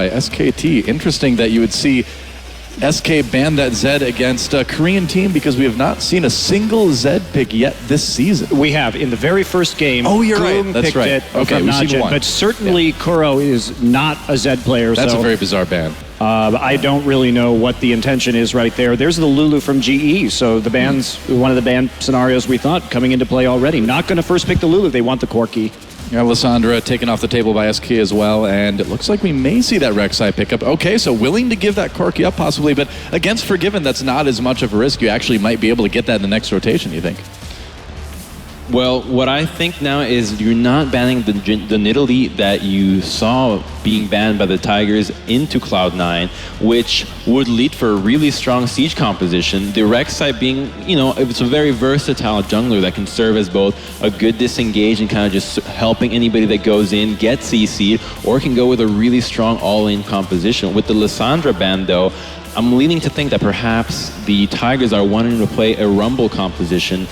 by SKT. Interesting that you would see SK ban that Zed against a Korean team because we have not seen a single Zed pick yet this season. We have in the very first game. Oh, you're right. Gloom That's picked right. it Okay, from we've seen Najee, one. but certainly KurO is not a Zed player. That's so, a very bizarre ban. I don't really know what the intention is right there. There's the Lulu from GE, so the ban's one of the ban scenarios we thought coming into play already. Not going to first pick the Lulu. They want the Corki. Yeah, Lissandra taken off the table by SK as well, and it looks like we may see that Rek'Sai pickup. Okay, so willing to give that Corki up possibly, but against Forgiven, that's not as much of a risk. You actually might be able to get that in the next rotation, you think? Well, what I think now is you're not banning the nidalee that you saw being banned by the Tigers into Cloud9, which would lead for a really strong siege composition. The Rek'Sai being, you know, it's a very versatile jungler that can serve as both a good disengage and kind of just helping anybody that goes in get CC'd, or can go with a really strong all-in composition. With the Lissandra ban, though, I'm leaning to think that perhaps the Tigers are wanting to play a Rumble composition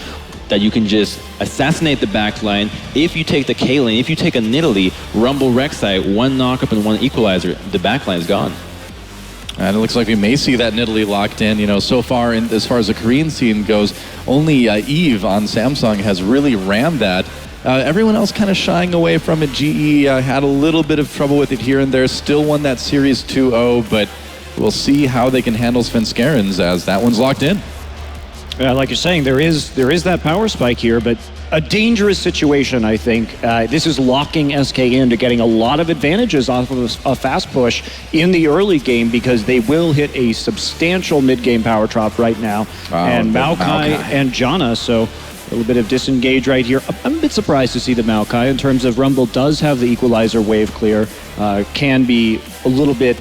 that you can just assassinate the backline. If you take the Caitlyn, if you take a nidalee, Rumble Rek'Sai, one knockup and one equalizer, the backline is gone. And it looks like we may see that nidalee locked in. You know, so far, as far as the Korean scene goes, only Eve on Samsung has really rammed that. Everyone else kind of shying away from it. GE had a little bit of trouble with it here and there, still won that series 2-0, but we'll see how they can handle Svenskeren's as that one's locked in. Like you're saying, there is that power spike here, but a dangerous situation, I think. This is locking SK into getting a lot of advantages off of a fast push in the early game because they will hit a substantial mid-game power drop right now. And Maokai and Janna, so a little bit of disengage right here. I'm a bit surprised to see the Maokai in terms of Rumble does have the equalizer wave clear, can be a little bit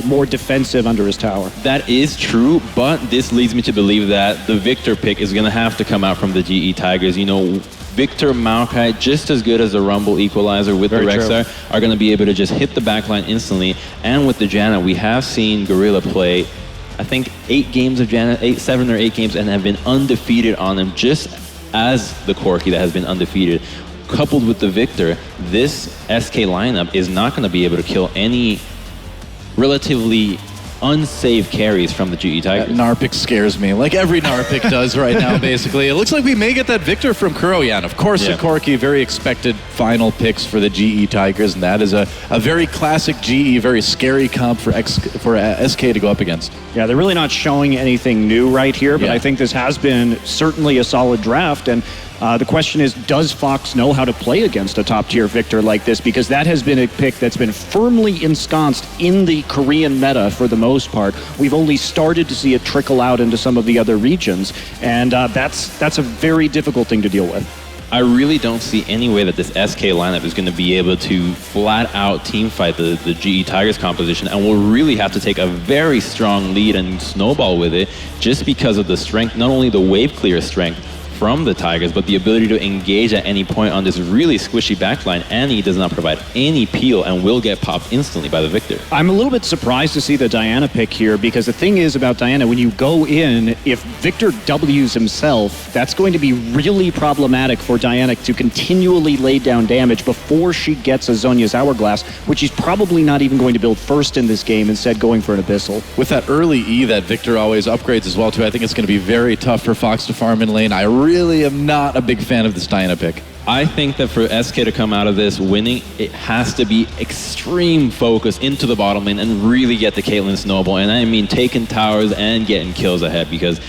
more defensive under his tower. That is true, but this leads me to believe that the Viktor pick is going to have to come out from the GE Tigers. You know, Viktor, Maokai, just as good as a Rumble equalizer with the Rek'Sai, are going to be able to just hit the backline instantly. And with the Janna, we have seen Gorilla play, I think, 8 games of Janna, 7 or 8 games, and have been undefeated on them, just as the Corki that has been undefeated. Coupled with the Viktor, this SK lineup is not going to be able to kill any relatively unsafe carries from the GE Tigers. That Gnar pick scares me, like every Gnar pick does right now, basically. It looks like we may get that Viktor from KurO, Jan. Of course, the Corki, very expected final picks for the GE Tigers, and that is a very classic GE, very scary comp for SK to go up against. Yeah, they're really not showing anything new right here, but I think this has been certainly a solid draft, and the question is, does Fox know how to play against a top-tier Viktor like this? Because that has been a pick that's been firmly ensconced in the Korean meta for the most part. We've only started to see it trickle out into some of the other regions, and that's a very difficult thing to deal with. I really don't see any way that this SK lineup is going to be able to flat-out teamfight the GE Tigers composition, and we'll really have to take a very strong lead and snowball with it just because of the strength, not only the wave clear strength from the Tigers, but the ability to engage at any point on this really squishy backline, and he does not provide any peel and will get popped instantly by the Viktor. I'm a little bit surprised to see the Diana pick here, because the thing is about Diana, when you go in, if Viktor W's himself, that's going to be really problematic for Diana to continually lay down damage before she gets a Zhonya's Hourglass, which he's probably not even going to build first in this game, instead going for an Abyssal. With that early E that Viktor always upgrades as well too, I think it's going to be very tough for Fox to farm in lane. I really am not a big fan of this Diana pick. I think that for SK to come out of this winning, it has to be extreme focus into the bottom lane and really get the Caitlyn snowball. And I mean taking towers and getting kills ahead, because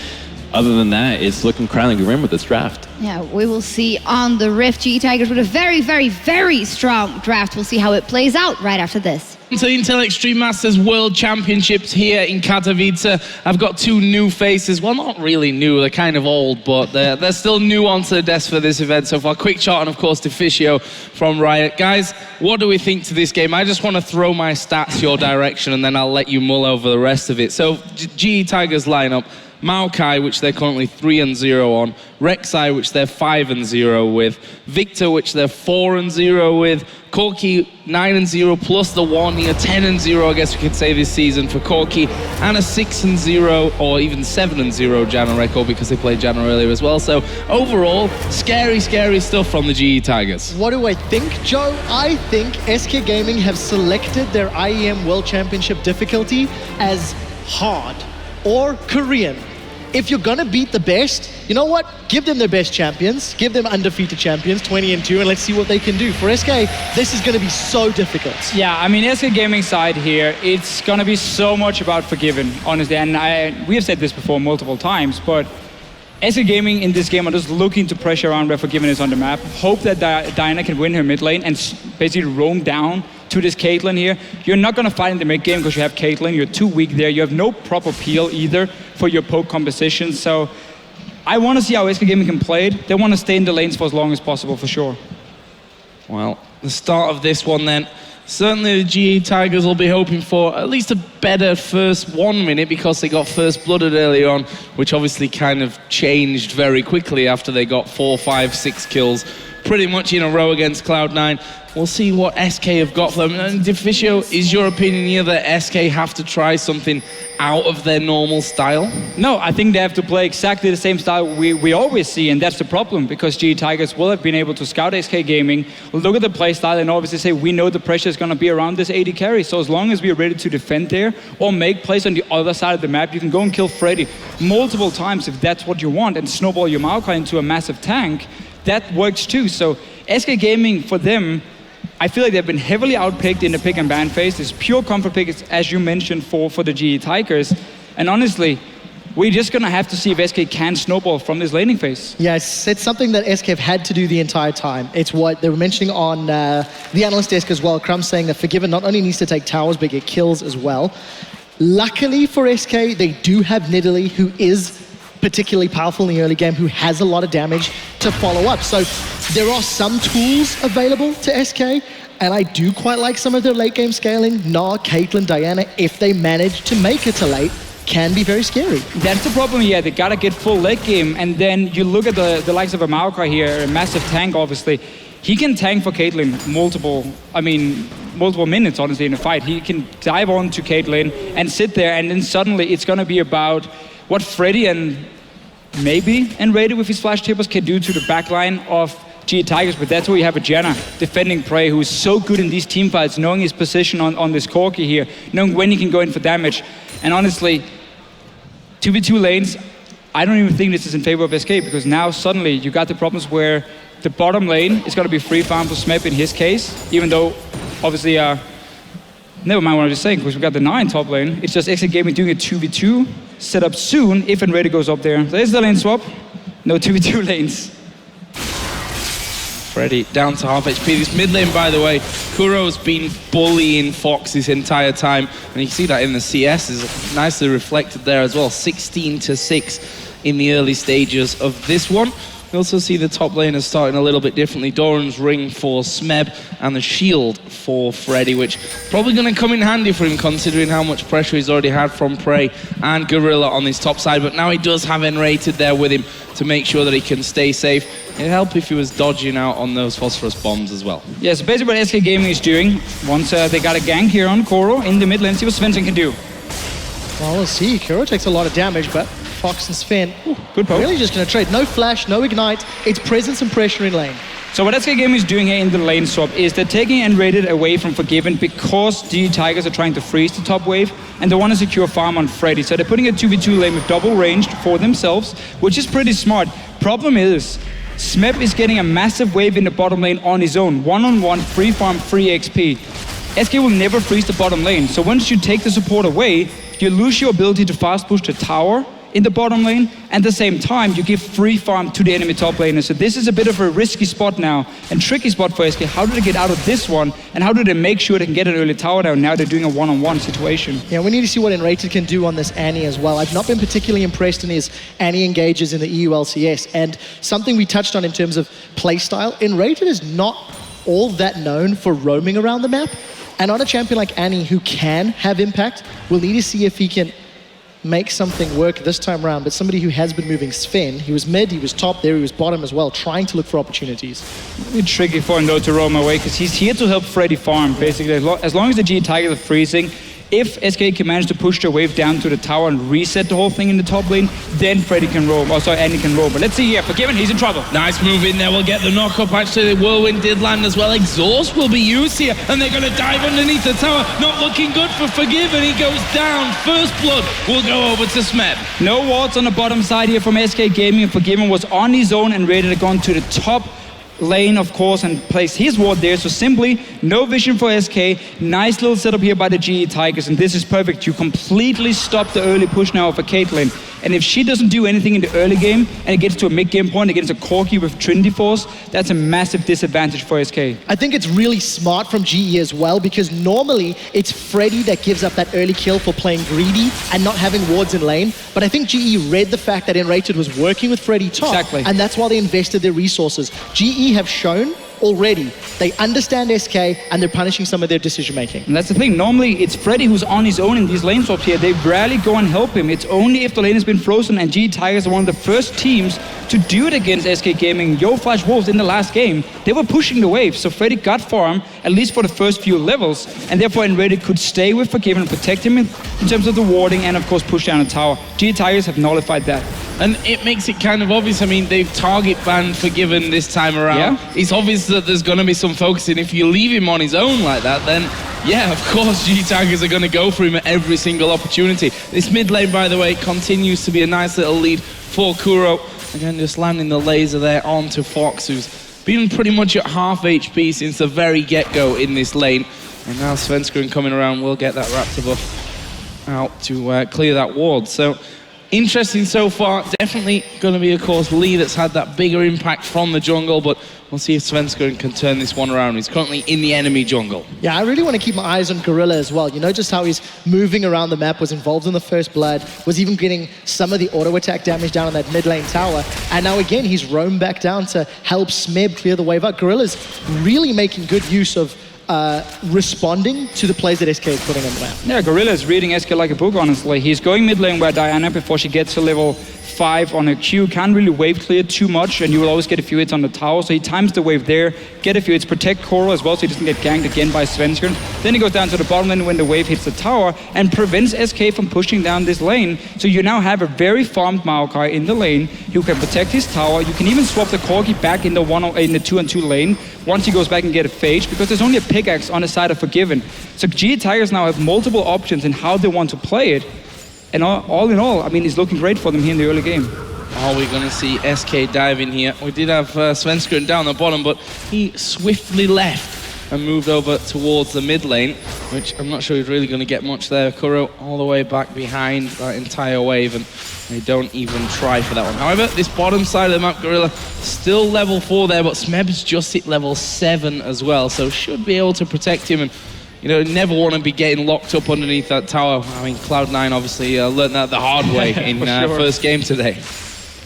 other than that, it's looking kind of grim with this draft. Yeah, we will see on the Rift. GE Tigers with a very, very, very strong draft. We'll see how it plays out right after this. To Intel Extreme Masters World Championships here in Katowice. I've got 2 new faces. Well, not really new, they're kind of old, but they're still new onto the desk for this event so far. QuickShot and, of course, Deficio from Riot. Guys, what do we think to this game? I just want to throw my stats your direction, and then I'll let you mull over the rest of it. So, GE Tigers lineup, Maokai, which they're currently 3-0 on, Rek'Sai, which they're 5-0 with, Viktor, which they're 4-0 with, Corki 9-0 plus the 1 year, 10-0 I guess we could say this season for Corki, and a 6-0 or even 7-0 Janna record because they played Janna earlier as well. So overall, scary stuff from the GE Tigers. What do I think, Joe? I think SK Gaming have selected their IEM World Championship difficulty as hard or Korean. If you're gonna beat the best, you know what? Give them their best champions, give them undefeated champions, 20-2, and let's see what they can do. For SK, this is gonna be so difficult. Yeah, I mean, SK Gaming side here, it's gonna be so much about Forgiven, honestly. And we have said this before multiple times, but SK Gaming in this game are just looking to pressure around where Forgiven is on the map. Hope that Diana can win her mid lane and basically roam down to this Caitlyn here. You're not going to fight in the mid game because you have Caitlyn. You're too weak there. You have no proper peel either for your poke composition. So I want to see how SK Gaming can play it. They want to stay in the lanes for as long as possible for sure. Well, the start of this one then. Certainly the GE Tigers will be hoping for at least a better first 1 minute because they got first blooded earlier on, which obviously kind of changed very quickly after they got 4, 5, 6 kills pretty much in a row against Cloud9. We'll see what SK have got for them. And Deficio, is your opinion here that SK have to try something out of their normal style? No, I think they have to play exactly the same style we always see, and that's the problem, because GE Tigers will have been able to scout SK Gaming, look at the play style, and obviously say, we know the pressure is going to be around this AD carry, so as long as we are ready to defend there, or make plays on the other side of the map, you can go and kill Freddy multiple times if that's what you want, and snowball your Maokai into a massive tank. That works too. So SK Gaming, for them, I feel like they've been heavily outpicked in the pick and ban phase. This pure comfort pick, as you mentioned, for the GE Tigers. And honestly, we're just going to have to see if SK can snowball from this laning phase. Yes, it's something that SK have had to do the entire time. It's what they were mentioning on the analyst desk as well. Crumb saying that Forgiven not only needs to take towers, but get kills as well. Luckily for SK, they do have nidalee, who is particularly powerful in the early game, who has a lot of damage to follow up. So there are some tools available to SK, and I do quite like some of their late game scaling. Gnar, Caitlyn, Diana, if they manage to make it to late, can be very scary. That's the problem here. They gotta get full late game, and then you look at the likes of a Maokai here, a massive tank, obviously. He can tank for Caitlyn multiple minutes, honestly, in a fight. He can dive on to Caitlyn and sit there, and then suddenly it's gonna be about what Freddy and maybe nRated with his flash tippers can do to the backline of GE Tigers, but that's where you have a Janna defending prey who is so good in these team fights, knowing his position on this Corki here, knowing when he can go in for damage. And honestly, 2v2 lanes, I don't even think this is in favor of SK, because now suddenly you got the problems where the bottom lane is going to be free farm for Smeb in his case, even though obviously, never mind what I was just saying, because we got the Gnar in top lane. It's just SK Gaming doing a 2v2 set up soon if nRated goes up there. There's the lane swap. No 2v2 lanes. Freddy down to half HP. This mid lane, by the way, KurO's been bullying Fox this entire time, and you can see that in the CS is nicely reflected there as well. 16-6 in the early stages of this one. We also see the top laners starting a little bit differently. Doran's ring for Smeb and the shield for Freddy, which probably going to come in handy for him considering how much pressure he's already had from Prey and Gorilla on his top side. But now he does have nRated there with him to make sure that he can stay safe. It'd help if he was dodging out on those phosphorus bombs as well. Yeah, so basically what SK Gaming is doing, once they got a gank here on KurO in the mid lane, see what Svenskeren can do. Well, we'll see. KurO takes a lot of damage, but Fox and Sven, good poke. Really just going to trade. No flash, no ignite. It's presence and pressure in lane. So what SK Gaming is doing here in the lane swap is they're taking nRated away from Forgiven because GE Tigers are trying to freeze the top wave and they want to secure farm on Freddy. So they're putting a 2v2 lane with double ranged for themselves, which is pretty smart. Problem is, Smeb is getting a massive wave in the bottom lane on his own. One-on-one, free farm, free XP. SK will never freeze the bottom lane. So once you take the support away, you lose your ability to fast push the tower in the bottom lane, and at the same time you give free farm to the enemy top laner. So this is a bit of a risky spot now and tricky spot for SK. How do they get out of this one, and how do they make sure they can get an early tower down? Now they're doing a one-on-one situation. Yeah, we need to see what nRated can do on this Annie as well. I've not been particularly impressed in his Annie engages in the EU LCS, and something we touched on in terms of playstyle, nRated is not all that known for roaming around the map, and on a champion like Annie who can have impact, we'll need to see if he can make something work this time around, but somebody who has been moving Sven. He was mid, he was top there, he was bottom as well, trying to look for opportunities. It's tricky for him though to roam away because he's here to help Freddy farm basically. As long as the G Tigers are freezing, if SK can manage to push their wave down to the tower and reset the whole thing in the top lane, then Freddy can roam. Oh, sorry, Andy can roam. But let's see here. Forgiven, he's in trouble. Nice move in there. We'll get the knock up. Actually, the whirlwind did land as well. Exhaust will be used here, and they're going to dive underneath the tower. Not looking good for Forgiven. He goes down. First blood will go over to Smeb. No wards on the bottom side here from SK Gaming. Forgiven was on his own and ready to go to the top lane, of course, and place his ward there. So simply no vision for SK. Nice little setup here by the GE Tigers, and this is perfect. You completely stop the early push now for Caitlyn. And if she doesn't do anything in the early game and it gets to a mid-game point against a Corki with Trinity Force, that's a massive disadvantage for SK. I think it's really smart from GE as well, because normally it's Freddy that gives up that early kill for playing greedy and not having wards in lane. But I think GE read the fact that nRated was working with Freddy top, Exactly. and that's why they invested their resources. GE have shown already they understand SK and they're punishing some of their decision making. And that's the thing. Normally, it's Freddy who's on his own in these lane swaps here. They rarely go and help him. It's only if the lane has been frozen, and GE Tigers are one of the first teams to do it against SK Gaming. Yo Flash Wolves in the last game, they were pushing the wave, so Freddy got farm, at least for the first few levels, and therefore nRated could stay with Forgiven and protect him in terms of the warding and, of course, push down the tower. GE Tigers have nullified that. And it makes it kind of obvious. I mean, they've target banned Forgiven this time around. Yeah. It's obvious that there's going to be some focusing. If you leave him on his own like that, then yeah, of course, G-Tigers are going to go for him at every single opportunity. This mid lane, by the way, continues to be a nice little lead for KurO. Again, just landing the laser there onto Fox, who's been pretty much at half HP since the very get-go in this lane. And now Svenskeren coming around will get that Raptor buff out to clear that ward. So interesting so far. Definitely going to be, of course, Lee that's had that bigger impact from the jungle, but we'll see if Svenskeren can turn this one around. He's currently in the enemy jungle. Yeah, I really want to keep my eyes on Gorilla as well. You know just how he's moving around the map, was involved in the first blood, was even getting some of the auto attack damage down on that mid lane tower. And now again, he's roamed back down to help Smeb clear the wave out. Gorilla's really making good use of responding to the plays that SK is putting on the map. Yeah, Gorilla is reading SK like a book, honestly. He's going mid lane where Diana, before she gets to level 5 on a Q, can't really wave clear too much, and you will always get a few hits on the tower. So he times the wave there, get a few hits, protect KurO as well so he doesn't get ganked again by Svenskeren. Then he goes down to the bottom lane when the wave hits the tower and prevents SK from pushing down this lane. So you now have a very farmed Maokai in the lane. You can protect his tower. You can even swap the Corki back in the 2-on-2 lane once he goes back and get a phage, because there's only a pickaxe on the side of Forgiven. So GE Tigers now have multiple options in how they want to play it. And all in all, I mean, it's looking great for them here in the early game. Are we going to see SK dive in here? We did have Svenskeren down the bottom, but he swiftly left and moved over towards the mid lane, which I'm not sure he's really going to get much there. KurO all the way back behind that entire wave, and they don't even try for that one. However, this bottom side of the map, Gorilla, still level 4 there, but Smeb's just hit level 7 as well, so should be able to protect him. And you know, never want to be getting locked up underneath that tower. I mean, Cloud9 obviously learned that the hard way in first game today.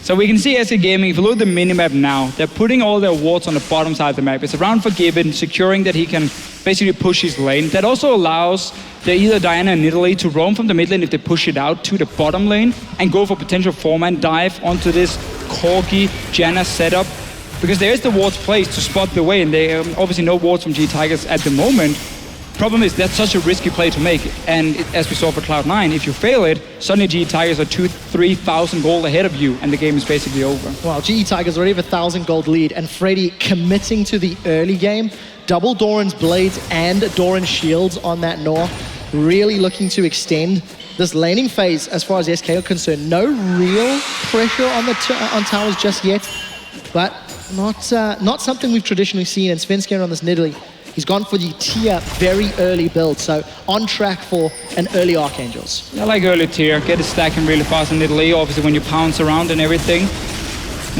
So we can see SK Gaming, if you look at the minimap now, they're putting all their wards on the bottom side of the map. It's around Forgiven, securing that he can basically push his lane. That also allows either Diana or nidalee to roam from the mid lane if they push it out to the bottom lane and go for potential 4-man dive onto this Corki Janna setup. Because there is the wards placed to spot the way, and they obviously no wards from GE Tigers at the moment. Problem is, that's such a risky play to make, and as we saw for Cloud9, if you fail it, suddenly GE Tigers are 2,000-3,000 gold ahead of you, and the game is basically over. Wow, GE Tigers already have a 1,000 gold lead, and Freddy committing to the early game. Double Doran's blades and Doran's shields on that Gnar, really looking to extend this laning phase as far as SK are concerned. No real pressure on the on towers just yet, but not something we've traditionally seen. And Svenskeren on this nidalee, he's gone for the tier very early build, so on track for an early Archangels. I like early tier, get it stacking really fast in nidalee, obviously when you pounce around and everything.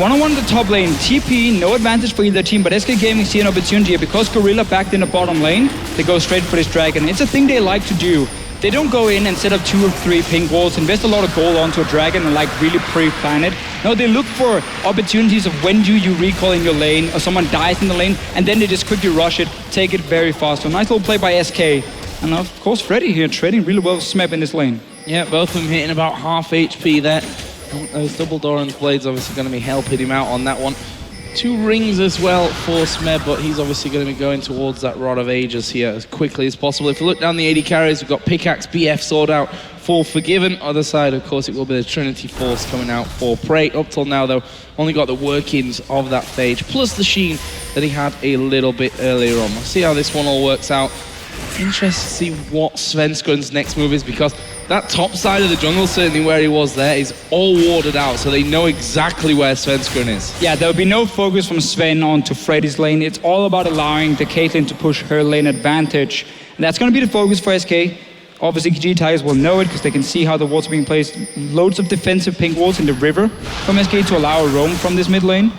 One-on-one in the top lane, TP, no advantage for either team, but SK Gaming see an opportunity here. Because Gorilla backed in the bottom lane, they go straight for this dragon. It's a thing they like to do. They don't go in and set up 2 or 3 pink walls, invest a lot of gold onto a dragon and like really pre-plan it. No, they look for opportunities of when do you recall in your lane or someone dies in the lane, and then they just quickly rush it, take it very fast. So nice little play by SK. And of course, Freddy here trading really well with Smeb in this lane. Yeah, both of them hitting about half HP there. Those double Doran's blades obviously going to be helping him out on that one. 2 rings as well for Smeb, but he's obviously going to be going towards that Rod of Ages here as quickly as possible. If you look down the AD carries, we've got Pickaxe, BF, Sword out for Forgiven. Other side, of course, it will be the Trinity Force coming out for Prey. Up till now, though, only got the workings of that Phage, plus the Sheen that he had a little bit earlier on. We'll see how this one all works out. Interested to see what Svenskeren's next move is, because that top side of the jungle, certainly where he was there, is all warded out, so they know exactly where Svenskeren is. Yeah, there'll be no focus from Sven onto Freddy's lane. It's all about allowing the Caitlyn to push her lane advantage. And that's going to be the focus for SK. Obviously, G Tigers will know it because they can see how the walls are being placed. Loads of defensive pink walls in the river from SK to allow a roam from this mid lane.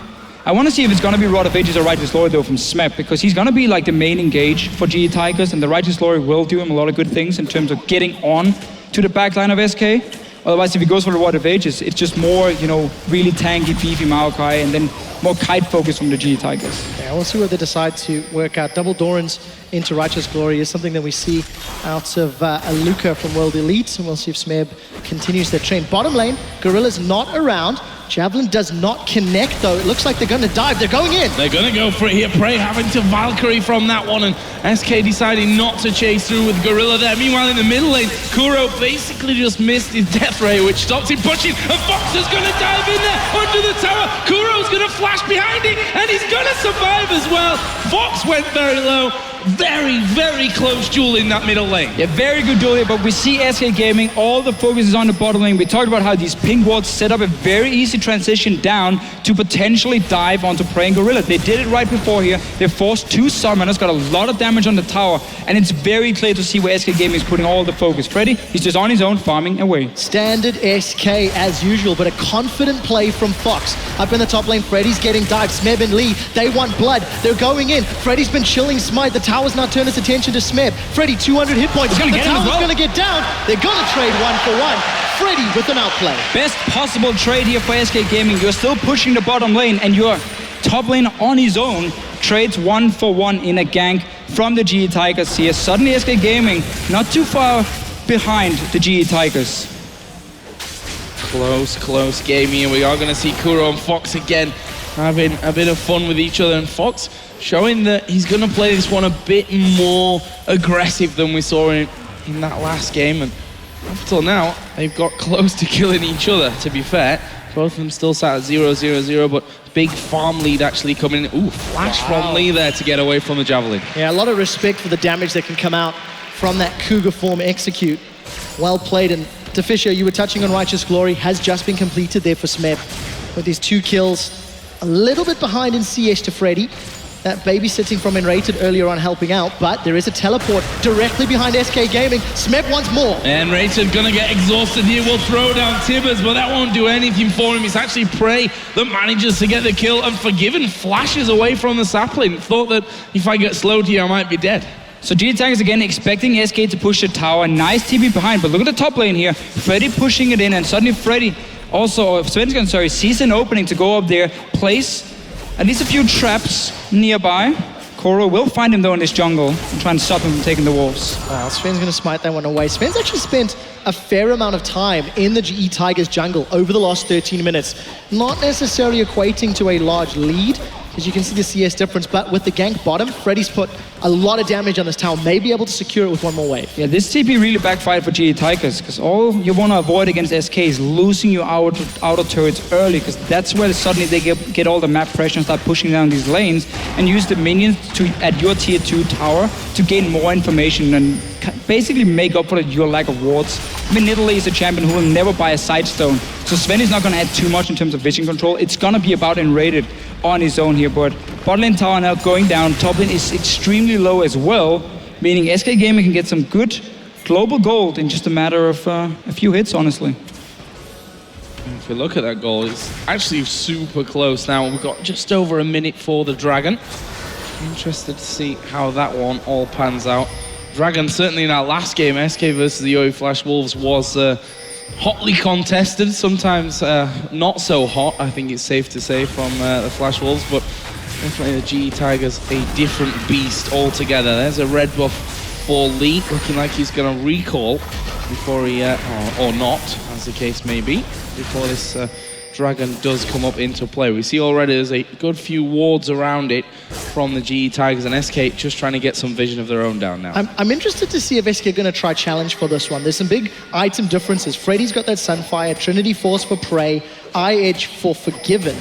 I want to see if it's going to be Rod of Ages or Righteous Glory, though, from Smeb, because he's going to be like the main engage for GE Tigers, and the Righteous Glory will do him a lot of good things in terms of getting on to the backline of SK. Otherwise, if he goes for the Rod of Ages, it's just more, you know, really tanky, beefy Maokai, and then more kite focus from the GE Tigers. Yeah, we'll see what they decide to work out. Double Dorans into Righteous Glory is something that we see out of Aluka from World Elite, and we'll see if Smeb continues their train. Bottom lane, Gorilla's not around. Javelin does not connect, though. It looks like they're going to dive. They're going in. They're going to go for it here. Prey having to Valkyrie from that one, and SK deciding not to chase through with Gorilla there. Meanwhile, in the middle lane, KurO basically just missed his death ray, which stops him pushing, and Fox is going to dive in there under the tower. KurO's going to flash behind him, and he's going to survive as well. Fox went very low. Very, very close duel in that middle lane. Yeah, very good duel here, but we see SK Gaming, all the focus is on the bottom lane. We talked about how these pink wards set up a very easy transition down to potentially dive onto Prey and Gorilla. They did it right before here. They forced 2 summoners, got a lot of damage on the tower, and it's very clear to see where SK Gaming is putting all the focus. Freddy, he's just on his own, farming away. Standard SK as usual, but a confident play from Fox. Up in the top lane, Freddy's getting dived. Smeb and Lee, they want blood. They're going in. Freddy's been chilling Smite. The tower's now turned its attention to Smeb. Freddy, 200 hit points. The tower's going to get down. They're going to trade 1-for-1. Freddy with an outplay. Best possible trade here for SK Gaming. You're still pushing the bottom lane, and your top lane on his own trades 1-for-1 in a gank from the GE Tigers here. Suddenly SK Gaming not too far behind the GE Tigers. Close game here. We are going to see KurO and Fox again having a bit of fun with each other, and Fox showing that he's going to play this one a bit more aggressive than we saw in that last game. And up till now, they've got close to killing each other, to be fair. Both of them still sat at 0-0-0, but big farm lead actually coming in. Ooh, flash from Lee there to get away from the Javelin. Yeah, a lot of respect for the damage that can come out from that Cougar form execute. Well played. And Deficio, you were touching on Righteous Glory, has just been completed there for Smeb with his 2 kills. A little bit behind in CS to Freddy. That babysitting from nRated earlier on helping out, but there is a teleport directly behind SK Gaming. Smeb wants more. nRated gonna get exhausted here. We'll throw down Tibbers, but that won't do anything for him. It's actually Prey that manages to get the kill, and Forgiven flashes away from the sapling. Thought that if I get slowed here, I might be dead. So GE Tigers again expecting SK to push the tower. Nice TP behind, but look at the top lane here. Freddy pushing it in, and suddenly Freddy also, Svenskeren, sorry, sees an opening to go up there, place at least a few traps nearby. KurO will find him though in this jungle and try and stop him from taking the wolves. Wow, Sven's going to smite that one away. Sven's actually spent a fair amount of time in the GE Tigers jungle over the last 13 minutes. Not necessarily equating to a large lead, as you can see the CS difference, but with the gank bottom, Freddy's put a lot of damage on this tower, may be able to secure it with one more wave. Yeah, this TP really backfired for GE Tigers, because all you want to avoid against SK is losing your outer turrets early, because that's where suddenly they get all the map pressure and start pushing down these lanes, and use the minions at your tier 2 tower to gain more information and basically make up for your lack of wards. I mean, nidalee is a champion who will never buy a sidestone, so Sven is not going to add too much in terms of vision control. It's going to be about nRated on his own here, but bot lane tower now going down. Top lane is extremely low as well, meaning SK Gaming can get some good global gold in just a matter of a few hits, honestly. If you look at that goal, it's actually super close now. We've got just over a minute for the Dragon. Interested to see how that one all pans out. Dragon, certainly in our last game, SK versus the OE Flash Wolves, was hotly contested, sometimes not so hot, I think it's safe to say, from the Flash Wolves, but definitely the GE Tigers a different beast altogether. There's a red buff for Lee. Looking like he's going to recall before he, or not, as the case may be, before this dragon does come up into play. We see already there's a good few wards around it from the GE Tigers, and SK just trying to get some vision of their own down now. I'm interested to see if SK are going to try challenge for this one. There's some big item differences. Freddy's got that Sunfire, Trinity Force for Prey, Eye Edge for Forgiven.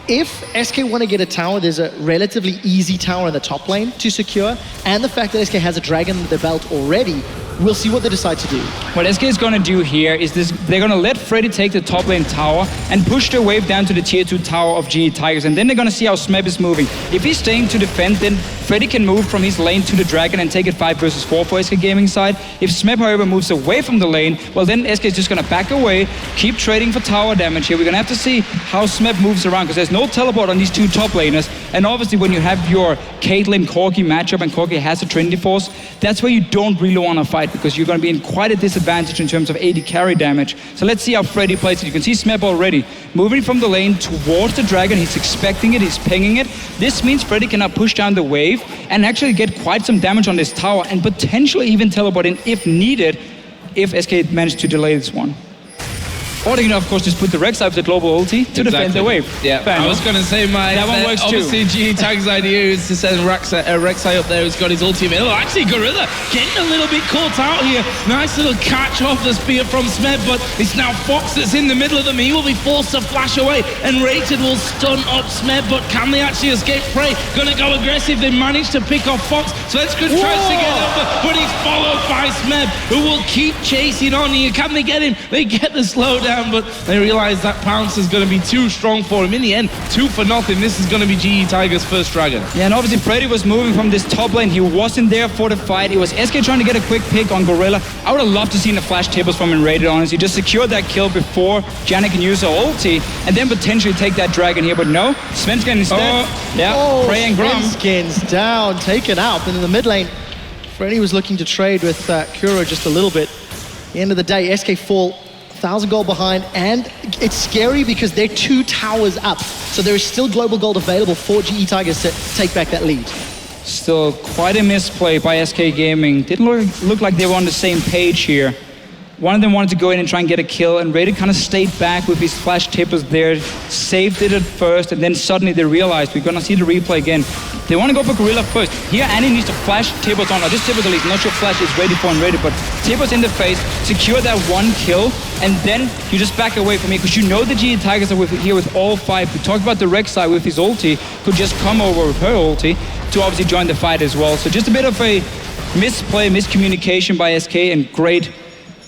If SK want to get a tower, there's a relatively easy tower in the top lane to secure, and the fact that SK has a dragon in the belt already, we'll see what they decide to do. What SK is going to do here is this: they're going to let Freddy take the top lane tower and push their wave down to the tier 2 tower of GE Tigers, and then they're going to see how Smeb is moving. If he's staying to defend, then Freddy can move from his lane to the dragon and take it 5 versus 4 for SK Gaming side. If Smeb, however, moves away from the lane, well, then SK is just going to back away, keep trading for tower damage here. We're going to have to see how Smeb moves around, because there's no teleport on these 2 top laners, and obviously when you have your Caitlyn Corki matchup and Corki has a Trinity Force, that's where you don't really want to fight, because you're going to be in quite a disadvantage in terms of AD carry damage. So let's see how Freddy plays it. You can see Smeb already moving from the lane towards the dragon. He's expecting it, he's pinging it. This means Freddy can now push down the wave and actually get quite some damage on this tower, and potentially even teleport in if needed, if SK managed to delay this one. Or they can, of course, just put the Rek'Sai with the global ulti to defend the wave. Yeah, I was going to say that one works obviously too. GE Tag's idea is to send Rek'Sai up there who's got his ulti available. Actually, Gorilla getting a little bit caught out here. Nice little catch off the spear from Smeb, but it's now Fox that's in the middle of them. He will be forced to flash away, and nRated will stun up Smeb, but can they actually escape prey? Gonna go aggressive. They managed to pick off Fox. Svenskeren tries to get over, but he's followed by Smeb, who will keep chasing on here. Can they get him? They get the slowdown, but they realize that pounce is going to be too strong for him. In the end, 2-0. This is going to be GE Tigers' first dragon. Yeah, and obviously Freddy was moving from this top lane. He wasn't there for the fight. It was SK trying to get a quick pick on Gorilla. I would have loved to see the flash tables from nRated, honestly. Just secure that kill before Janna can use her ulti, and then potentially take that dragon here. But no, Svenskeren instead. Prey and Grum. Svenskeren's down, taken out. And in the mid lane, Freddy was looking to trade with KurO just a little bit. At the end of the day, SK fall 1,000 gold behind, and it's scary because they're 2 towers up. So there is still global gold available for GE Tigers to take back that lead. Still quite a misplay by SK Gaming. Didn't look like they were on the same page here. One of them wanted to go in and try and get a kill, and nRated kind of stayed back with his flash tippers there, saved it at first, and then suddenly they realized, we're gonna see the replay again. They want to go for Gorilla first. Here, Annie needs to flash tippers on, or just tippers at least, not sure flash is ready for nRated, but tippers in the face, secure that 1 kill, and then you just back away from me, because you know the GE Tigers are here with all 5. We talked about the Rek'Sai with his ulti, could just come over with her ulti to obviously join the fight as well. So just a bit of a misplay, miscommunication by SK, and great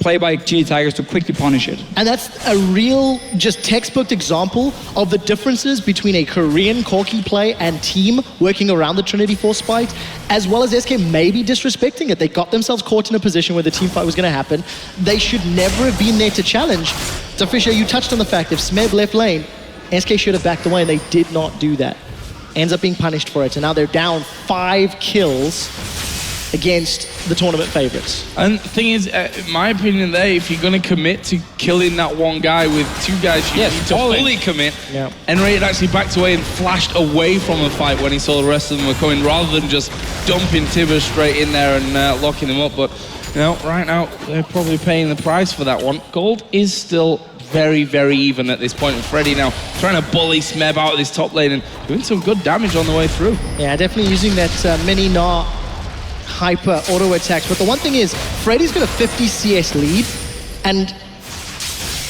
play by GE Tigers to quickly punish it. And that's a real, just textbook example of the differences between a Korean Corki play and team working around the Trinity Force fight, as well as SK maybe disrespecting it. They got themselves caught in a position where the team fight was going to happen. They should never have been there to challenge. Deficio, you touched on the fact if Smeb left lane, SK should have backed away, and they did not do that. Ends up being punished for it, and now they're down 5 kills against the tournament favorites. And the thing is, in my opinion there, if you're going to commit to killing that one guy with 2 guys, you need to fully commit. Yeah. And nRated actually backed away and flashed away from the fight when he saw the rest of them were coming, rather than just dumping Tibbers straight in there and locking them up. But, you know, right now, they're probably paying the price for that one. Gold is still very, very even at this point. And Freddy now trying to bully Smeb out of this top lane and doing some good damage on the way through. Yeah, definitely using that mini Gnar hyper auto attacks. But the one thing is, Freddy's got a 50 CS lead, and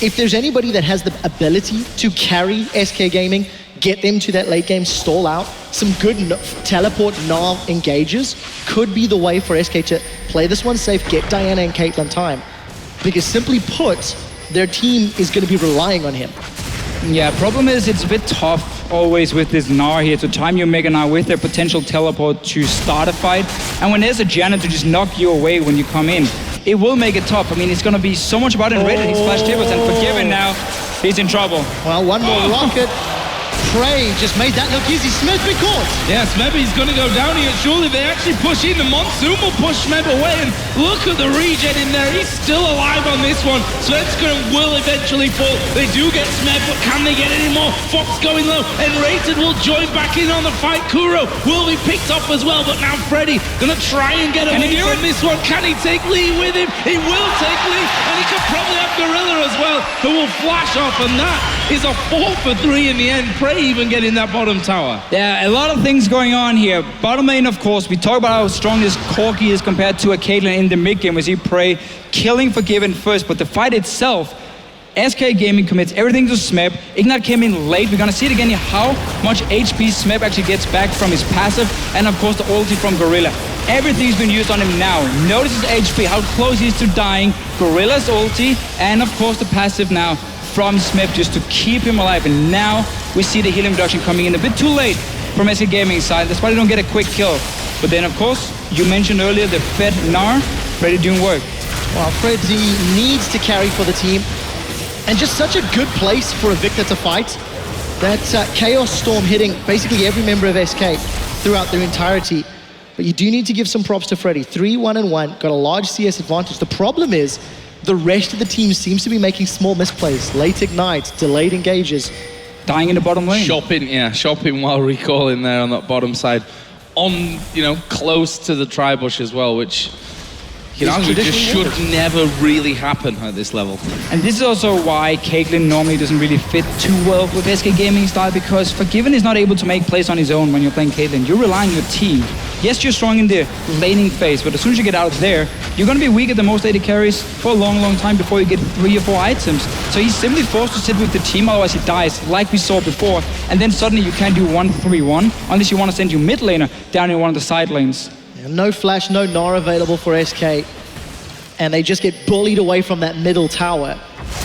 if there's anybody that has the ability to carry SK Gaming, get them to that late game stall out, some good teleport Gnar engages could be the way for SK to play this one safe, get Diana and Caitlyn time. Because simply put, their team is going to be relying on him. Yeah, problem is it's a bit tough always with this Gnar here to time your Mega Gnar with their potential teleport to start a fight. And when there's a Janna to just knock you away when you come in, it will make it tough. I mean, it's going to be so much about nRated. He's flash tables and Forgiven now. He's in trouble. Well, one more rocket. Prey just made that look easy. Smeb been caught. Yeah, Smeb is going to go down here. Surely they actually push in. The Monsoon will push Smeb away. And look at the regen in there. He's still alive on this one. Svenskeren will eventually fall. They do get Smeb, but can they get any more? Fox going low. nRated will join back in on the fight. KurO will be picked up as well. But now Freddy going to try and get away from this one. Can he take Lee with him? He will take Lee. And he could probably have Gorilla as well, who will flash off. And that is a 4 for 3 in the end. Prey even getting that bottom tower. Yeah, a lot of things going on here. Bottom lane, of course, we talk about how strong this Corki is compared to a Caitlyn in the mid game. We see Prey killing Forgiven first, but the fight itself, SK Gaming commits everything to Smeb. Gnar came in late. We're gonna see it again here, how much HP Smeb actually gets back from his passive, and of course the ulti from Gorilla. Everything's been used on him now. Notice his HP, how close he is to dying. Gorilla's ulti, and of course the passive now from Smeb just to keep him alive. And now we see the healing reduction coming in a bit too late from SK Gaming side. That's why they don't get a quick kill. But then of course, you mentioned earlier the fed Gnar, Freddy doing work. Well, Freddy needs to carry for the team. And just such a good place for a Viktor to fight. That Chaos Storm hitting basically every member of SK throughout their entirety. But you do need to give some props to Freddy. 3-1-1, got a large CS advantage. The problem is, the rest of the team seems to be making small misplays. Late ignites, delayed engages. Dying in the bottom lane. Shopping while recalling there on that bottom side. On, close to the tri-bush as well, which just should never really happen at this level. And this is also why Caitlyn normally doesn't really fit too well with SK Gaming style, because Forgiven is not able to make plays on his own when you're playing Caitlyn. You're relying on your team. Yes, you're strong in the laning phase, but as soon as you get out there, you're going to be weak at the most AD carries for a long, long time before you get 3 or 4 items. So he's simply forced to sit with the team, otherwise he dies, like we saw before. And then suddenly you can't do 1-3-1 unless you want to send your mid laner down in one of the side lanes. No flash, no Gnar available for SK. And they just get bullied away from that middle tower.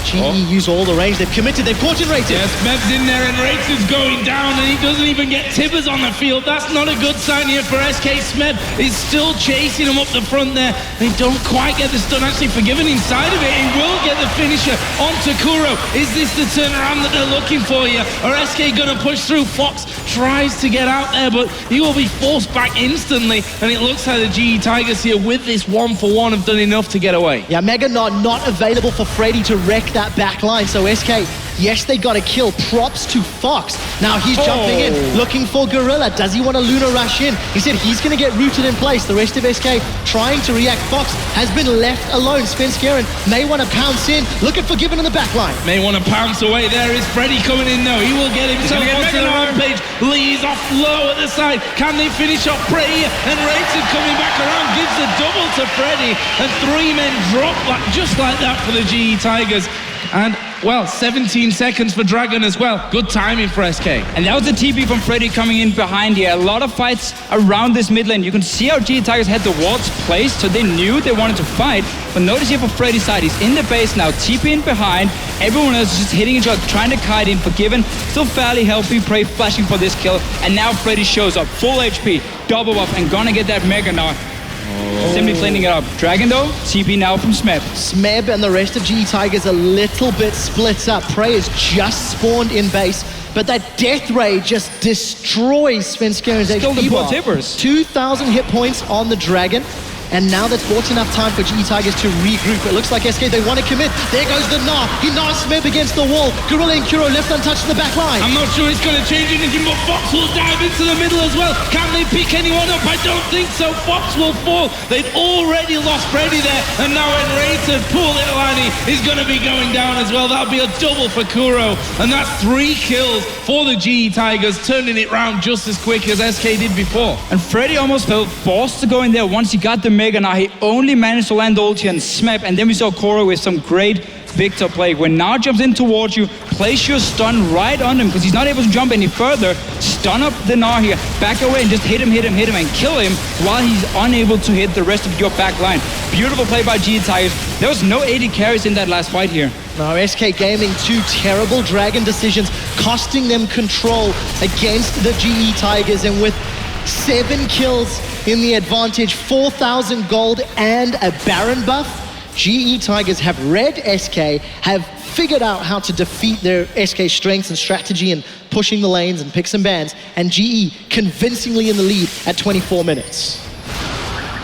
GE use all the range. They've committed. They've caught nRated. Yeah, Smeb's in there and nRated's going down and he doesn't even get Tibbers on the field. That's not a good sign here for SK. Smeb is still chasing him up the front there. They don't quite get the stun. Actually, Forgiven inside of it. He will get the finisher onto KurO. Is this the turnaround that they're looking for here? Or SK gonna push through? Fox tries to get out there, but he will be forced back instantly. And it looks like the GE Tigers here with this 1-for-1 have done enough to get away. Yeah, Mega not available for Freddy to wreck that back line. So SK, yes, they got a kill. Props to Fox. Now he's jumping in, looking for Gorilla. Does he want a Luna rush in? He said he's going to get rooted in place. The rest of SK trying to react. Fox has been left alone. Svenskeren may want to pounce in. Look at Forgiven on the back line. May want to pounce away. There is Freddy coming in though. He will get himself onto the rampage. Lee's off low at the side. Can they finish off Prey? And nRated coming back around gives the double to Freddy. And 3 men drop just like that for the GE Tigers. And, well, 17 seconds for Dragon as well. Good timing for SK. And that was the TP from Freddy coming in behind here. A lot of fights around this mid lane. You can see how GE Tigers had the wards placed, so they knew they wanted to fight. But notice here for Freddy's side, he's in the base now, TP in behind. Everyone else is just hitting each other, trying to kite in. Forgiven, still fairly healthy. Prey flashing for this kill. And now Freddy shows up, full HP, double buff, and gonna get that Mega now. Simply cleaning it up. Dragon though, TP now from Smeb. Smeb and the rest of GE Tigers a little bit split up. Prey is just spawned in base, but that Death Ray just destroys Svenskeren's HP bar. 2,000 hit points on the Dragon. And now that's bought enough time for GE Tigers to regroup. It looks like SK, they want to commit. There goes the Gnar. He knars Smeb against the wall. Gorilla and KurO left untouched in the back line. I'm not sure it's going to change anything, but Fox will dive into the middle as well. Can they pick anyone up? I don't think so. Fox will fall. They've already lost Freddy there. And now nRated, poor little Annie, is going to be going down as well. That'll be a double for KurO. And that's 3 kills for the GE Tigers, turning it round just as quick as SK did before. And Freddy almost felt forced to go in there once he got the Mega. Now he only managed to land the ulti and Smeb, and then we saw KurO with some great Viktor play. When Gnar jumps in towards you, place your stun right on him because he's not able to jump any further. Stun up the Gnar here, back away and just hit him and kill him while he's unable to hit the rest of your back line. Beautiful play by GE Tigers. There was no AD carries in that last fight here. No, SK Gaming, 2 terrible Dragon decisions costing them control against the GE Tigers, and with 7 kills in the advantage, 4,000 gold and a Baron buff, GE Tigers have read SK, have figured out how to defeat their SK strengths and strategy and pushing the lanes and picks and bans, and GE convincingly in the lead at 24 minutes.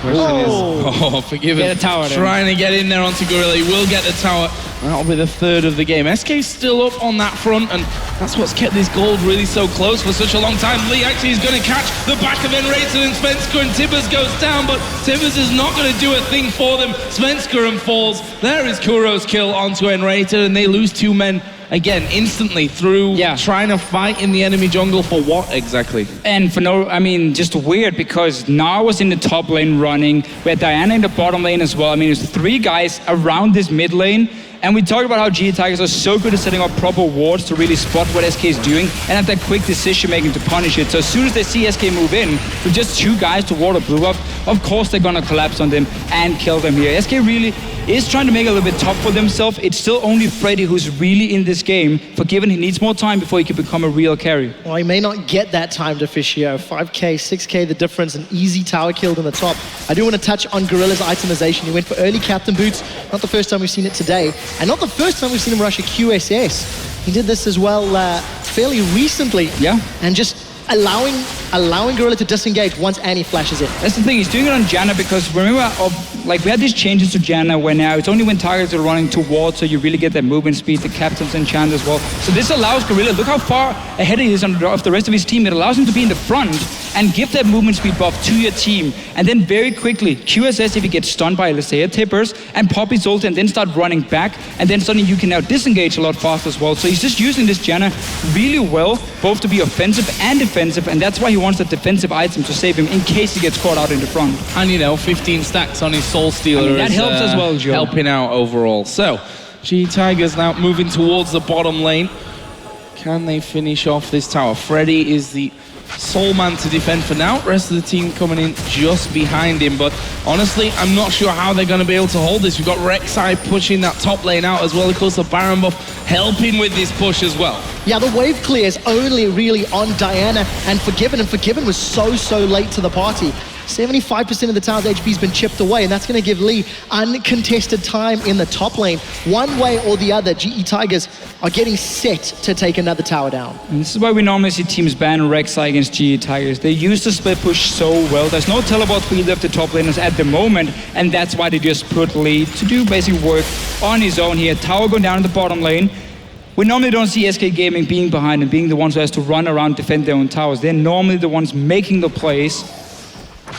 Forgive Get us. a tower then. Trying to get in there onto Gorilla. He will get the tower. That'll be the third of the game. SK's still up on that front, and that's what's kept this gold really so close for such a long time. Lee actually is going to catch the back of nRated and Svenskeren. Tibbers goes down, but Tibbers is not going to do a thing for them. Svenskeren falls. There is KurO's kill onto nRated, and they lose 2 men again instantly through trying to fight in the enemy jungle for what exactly? And for just weird because Gnar was in the top lane running, we had Diana in the bottom lane as well. I mean, there's 3 guys around this mid lane. And we talked about how GE Tigers are so good at setting up proper wards to really spot what SK is doing and have that quick decision making to punish it. So as soon as they see SK move in with just 2 guys to ward a blue up, of course they're gonna collapse on them and kill them here. SK really is trying to make it a little bit tough for themselves. It's still only Freddy who's really in this game, forgiven he needs more time before he can become a real carry. Well, he may not get that time, Deficio. 5k, 6k the difference, an easy tower killed in the top. I do want to touch on Gorilla's itemization. He went for early captain boots, not the first time we've seen it today, and not the first time we've seen him rush a QSS. He did this as well fairly recently. Yeah. And just allowing Gorilla to disengage once Annie flashes in. That's the thing, he's doing it on Janna because remember, we had these changes to Janna where now it's only when targets are running towards, so you really get that movement speed, the captain's enchant as well. So this allows Gorilla, look how far ahead he is of the rest of his team. It allows him to be in the front and give that movement speed buff to your team. And then very quickly, QSS if he gets stunned by, let's say, a Tippers, and pop his ult and then start running back, and then suddenly you can now disengage a lot faster as well. So he's just using this Janna really well, both to be offensive and defensive, and that's why he wants that defensive item to save him in case he gets caught out in the front. And 15 stacks on his Soul Stealer that is helps as well, Joe. helping out overall. So, GE Tigers now moving towards the bottom lane. Can they finish off this tower? Freddy is the sole man to defend for now. Rest of the team coming in just behind him. But honestly, I'm not sure how they're going to be able to hold this. We've got Rek'Sai pushing that top lane out as well. Of course, the Baron buff helping with this push as well. Yeah, the wave clear is only really on Diana and Forgiven was so late to the party. 75% of the tower's HP has been chipped away, and that's going to give Lee uncontested time in the top lane. One way or the other, GE Tigers are getting set to take another tower down. And this is why we normally see teams ban Rek'Sai against GE Tigers. They use the split push so well. There's no teleport for either of the top laners at the moment, and that's why they just put Lee to do basic work on his own here. Tower going down in the bottom lane. We normally don't see SK Gaming being behind and being the ones who has to run around, defend their own towers. They're normally the ones making the plays.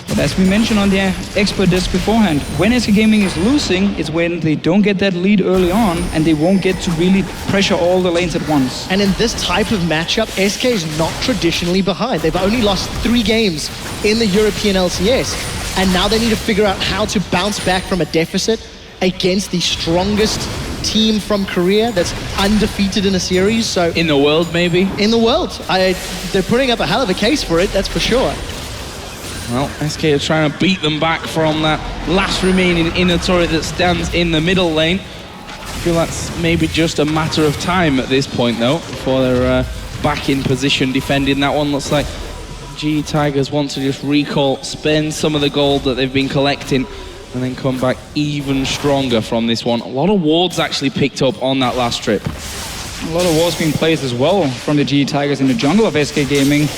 But as we mentioned on the expert disc beforehand, when SK Gaming is losing, it's when they don't get that lead early on and they won't get to really pressure all the lanes at once. And in this type of matchup, SK is not traditionally behind. They've only lost 3 games in the European LCS. And now they need to figure out how to bounce back from a deficit against the strongest team from Korea that's undefeated in a series. So In the world, maybe? in the world, they're putting up a hell of a case for it, that's for sure. Well, SK are trying to beat them back from that last remaining inner turret that stands in the middle lane. I feel that's maybe just a matter of time at this point, though, before they're back in position defending that one. Looks like GE Tigers want to just recall, spend some of the gold that they've been collecting, and then come back even stronger from this one. A lot of wards actually picked up on that last trip. A lot of walls being placed as well from the GE Tigers in the jungle of SK Gaming.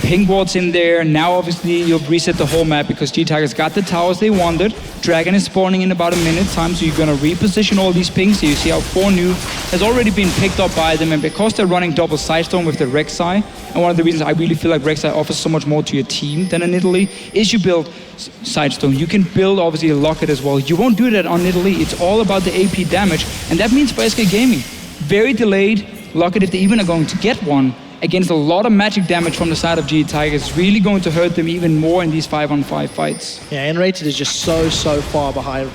Ping wards in there. Now obviously you've reset the whole map because GE Tigers got the towers they wanted. Dragon is spawning in about a minute time, so you're going to reposition all these pings. So you see how 4 new has already been picked up by them, and because they're running double sidestone with the Rek'Sai, and one of the reasons I really feel like Rek'Sai offers so much more to your team than a nidalee is you build sidestone. You can build obviously a locket as well. You won't do that on nidalee. It's all about the AP damage, and that means for SK Gaming, very delayed locket if they even are going to get one, against a lot of magic damage from the side of GE Tigers. It's really going to hurt them even more in these 5-on-5 fights. Yeah, nRated is just so far behind.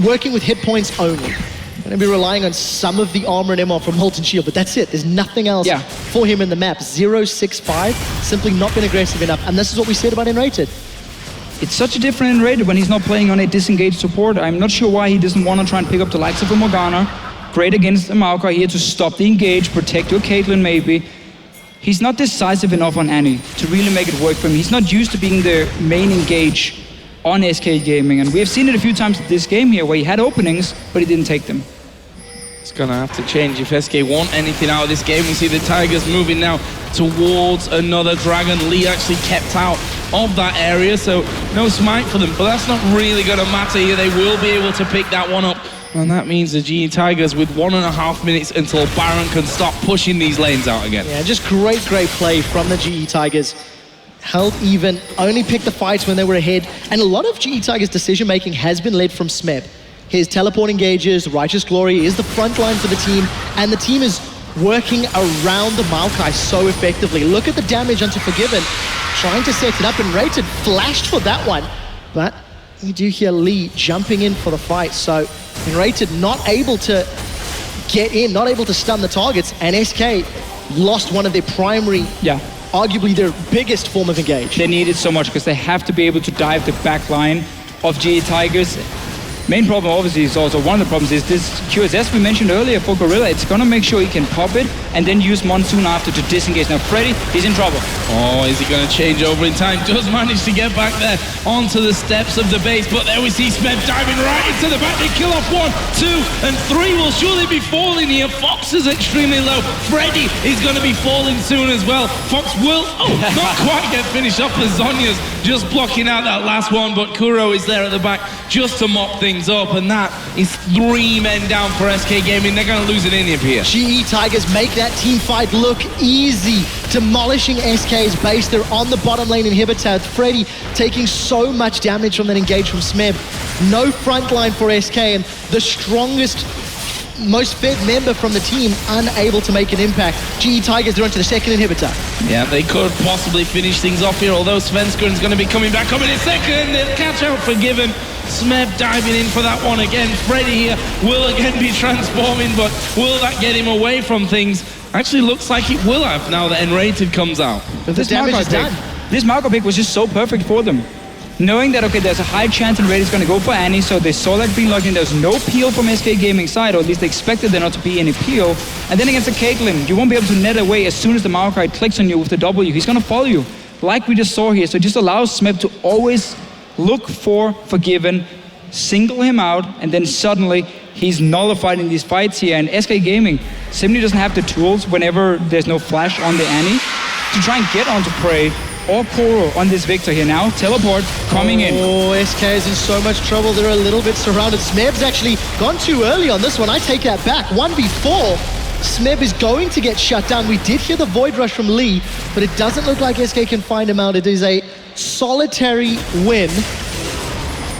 Working with hit points only. Going to be relying on some of the armor and MR from Molten Shield, but that's it. There's nothing else for him in the map. 0-6-5, simply not been aggressive enough. And this is what we said about nRated. It's such a different nRated when he's not playing on a disengaged support. I'm not sure why he doesn't want to try and pick up the likes of a Morgana. Great against a Maokai here to stop the engage, protect your Caitlyn maybe. He's not decisive enough on Annie to really make it work for him. He's not used to being the main engage on SK Gaming. And we have seen it a few times this game here where he had openings, but he didn't take them. It's going to have to change if SK want anything out of this game. We see the Tigers moving now towards another dragon. Lee actually kept out of that area, so no smite for them. But that's not really going to matter here. They will be able to pick that one up. And that means the GE Tigers with 1.5 minutes until Baron can stop pushing these lanes out again. Yeah, just great play from the GE Tigers. Held even, only picked the fights when they were ahead. And a lot of GE Tigers' decision-making has been led from Smeb. His teleport engages, Righteous Glory is the front line for the team, and the team is working around the Maokai so effectively. Look at the damage onto Forgiven, trying to set it up, and nRated flashed for that one. But you do hear Lee jumping in for the fight, so nRated not able to get in, not able to stun the targets, and SK lost one of their primary, arguably their biggest form of engage. They need it so much because they have to be able to dive the back line of GE Tigers. Main problem obviously is also, one of the problems is this QSS we mentioned earlier for Gorilla. It's gonna make sure he can pop it and then use Monsoon after to disengage. Now Freddy, he's in trouble. Oh, is he gonna change over in time? Does manage to get back there onto the steps of the base, but there we see Smeb diving right into the back. They kill off 1, 2, and 3 will surely be falling here. Fox is extremely low. Freddy is gonna be falling soon as well. Fox will, not quite get finished off. The Zonya's just blocking out that last one, but KurO is there at the back just to mop things up, and that is 3 men down for SK Gaming. They're going to lose an inhib here. GE Tigers make that team fight look easy, demolishing SK's base. They're on the bottom lane inhibitor. Freddy taking so much damage from that engage from Smeb. No front line for SK, and the strongest, most fed member from the team unable to make an impact. GE Tigers, they're onto the second inhibitor. Yeah, they could possibly finish things off here, although Svenskeren's going to be coming back up in a second. They'll catch out Forgiven. Smeb diving in for that one again. Freddy here will again be transforming, but will that get him away from things? Actually looks like it will have now that nRated comes out. But the damage is done. This Maokai pick was just so perfect for them. Knowing that, okay, there's a high chance nRated's going to go for Annie, so they saw that being logged in. There's no peel from SK Gaming side, or at least they expected there not to be any peel. And then against the Caitlyn, you won't be able to net away as soon as the Maokai clicks on you with the W. He's going to follow you, like we just saw here. So it just allows Smeb to always look for Forgiven, single him out, and then suddenly he's nullified in these fights here. And SK Gaming simply doesn't have the tools whenever there's no flash on the Annie to try and get onto Prey or KurO on this Viktor here now. Teleport coming in. Oh, SK is in so much trouble. They're a little bit surrounded. Smeb's actually gone too early on this one. I take that back. 1v4. Smeb is going to get shut down. We did hear the Void Rush from Lee, but it doesn't look like SK can find him out. It is a solitary win,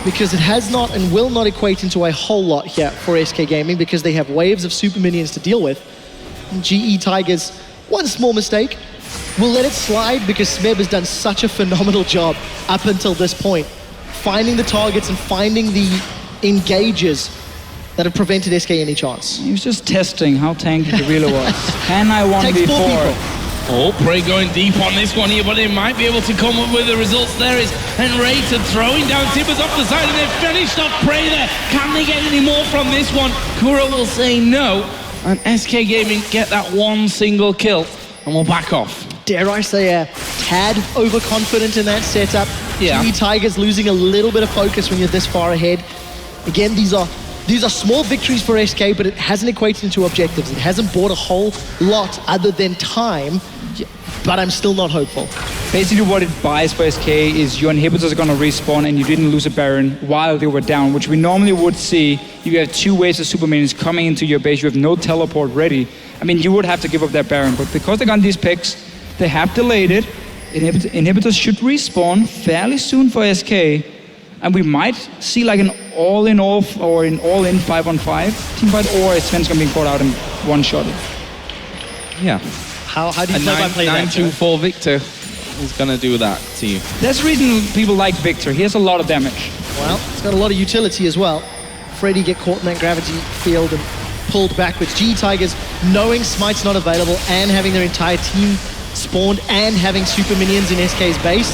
because it has not and will not equate into a whole lot here for SK Gaming, because they have waves of super minions to deal with. And GE Tigers, one small mistake, will let it slide, because Smeb has done such a phenomenal job up until this point, finding the targets and finding the engages that have prevented SK any chance. He was just testing how tanky he really was. Can I 1v4? Oh, Prey going deep on this one here, but they might be able to come up with the results. There is nRated throwing down Tibbers off the side, and they've finished off Prey there. Can they get any more from this one? KurO will say no, and SK Gaming get that one single kill, and we'll back off. Dare I say a tad overconfident in that setup. Yeah. GE Tigers losing a little bit of focus when you're this far ahead. Again, these are small victories for SK, but it hasn't equated into objectives. It hasn't bought a whole lot other than time, but I'm still not hopeful. Basically what it buys for SK is your inhibitors are going to respawn and you didn't lose a Baron while they were down, which we normally would see. You have 2 waves of super minions coming into your base, you have no teleport ready. I mean, you would have to give up that Baron, but because they got these picks, they have delayed it. Inhibitors should respawn fairly soon for SK, and we might see like an all-in-all or an all-in 5-on-5 team fight, or Svenskeren being caught out and one-shotted. Yeah. How do you play by play that? 9-2-4 Viktor is going to do that to you. That's the reason people like Viktor. He has a lot of damage. Well, it's got a lot of utility as well. Freddy get caught in that gravity field and pulled backwards. GE Tigers, knowing Smite's not available and having their entire team spawned and having super minions in SK's base,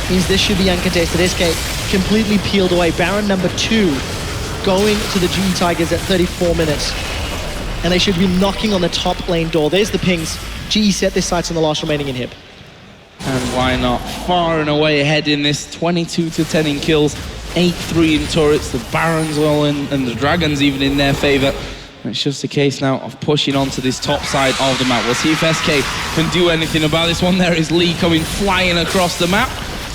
means this should be uncontested. SK completely peeled away. Baron number 2 going to the GE Tigers at 34 minutes. And they should be knocking on the top lane door. There's the pings. GE set their sights on the last remaining inhib. And why not? Far and away ahead in this 22-10 in kills 8-3 in turrets, the Barons all in, and the Dragons even in their favor. And it's just a case now of pushing onto this top side of the map. We'll see if SK can do anything about this one. There is Lee coming flying across the map.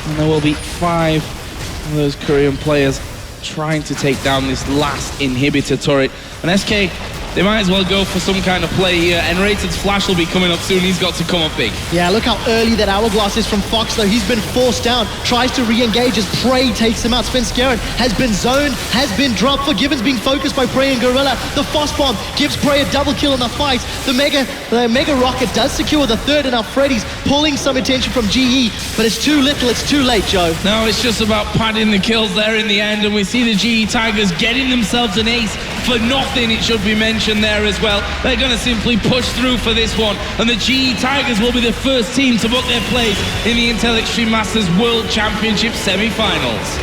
And there will be 5 of those Korean players trying to take down this last inhibitor turret. And SK, they might as well go for some kind of play here. nRated's flash will be coming up soon. He's got to come up big. Yeah, look how early that hourglass is from Fox, though. He's been forced down, tries to re-engage as Prey takes him out. Svenskeren has been zoned, has been dropped. Forgiven's being focused by Prey and Gorilla. The Frost Bomb gives Prey a double kill in the fight. The Mega Rocket does secure the third, and now Freddy's pulling some attention from GE, but it's too little, it's too late, Joe. No, it's just about padding the kills there in the end, and we see the GE Tigers getting themselves an ace for nothing, it should be mentioned there as well. They're going to simply push through for this one, and the GE Tigers will be the first team to book their place in the Intel Extreme Masters World Championship semi-finals.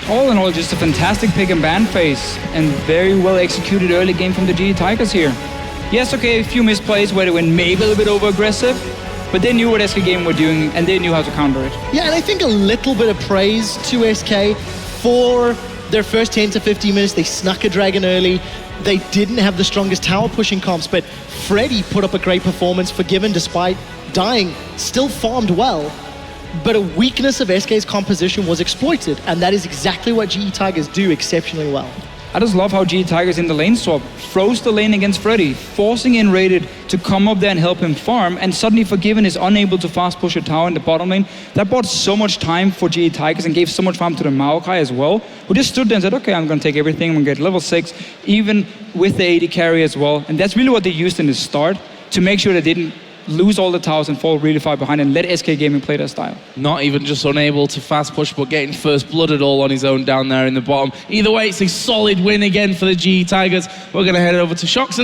All in all, just a fantastic pick and ban phase, and very well executed early game from the GE Tigers here. Yes, okay, a few misplays where they went maybe a little bit over-aggressive, but they knew what SK Game were doing, and they knew how to counter it. Yeah, and I think a little bit of praise to SK for their first 10 to 15 minutes. They snuck a dragon early. They didn't have the strongest tower pushing comps, but Freddy put up a great performance. Forgiven, despite dying, still farmed well. But a weakness of SK's composition was exploited, and that is exactly what GE Tigers do exceptionally well. I just love how GE Tigers in the lane swap froze the lane against Freddy, forcing nRated to come up there and help him farm, and suddenly Forgiven is unable to fast push a tower in the bottom lane. That bought so much time for GE Tigers and gave so much farm to the Maokai as well, who just stood there and said, okay, I'm going to take everything, I'm going to get level 6, even with the AD carry as well. And that's really what they used in the start to make sure they didn't lose all the towers and fall really far behind and let SK Gaming play their style. Not even just unable to fast push, but getting first blooded all on his own down there in the bottom. Either way, it's a solid win again for the GE Tigers. We're going to head over to Shocks.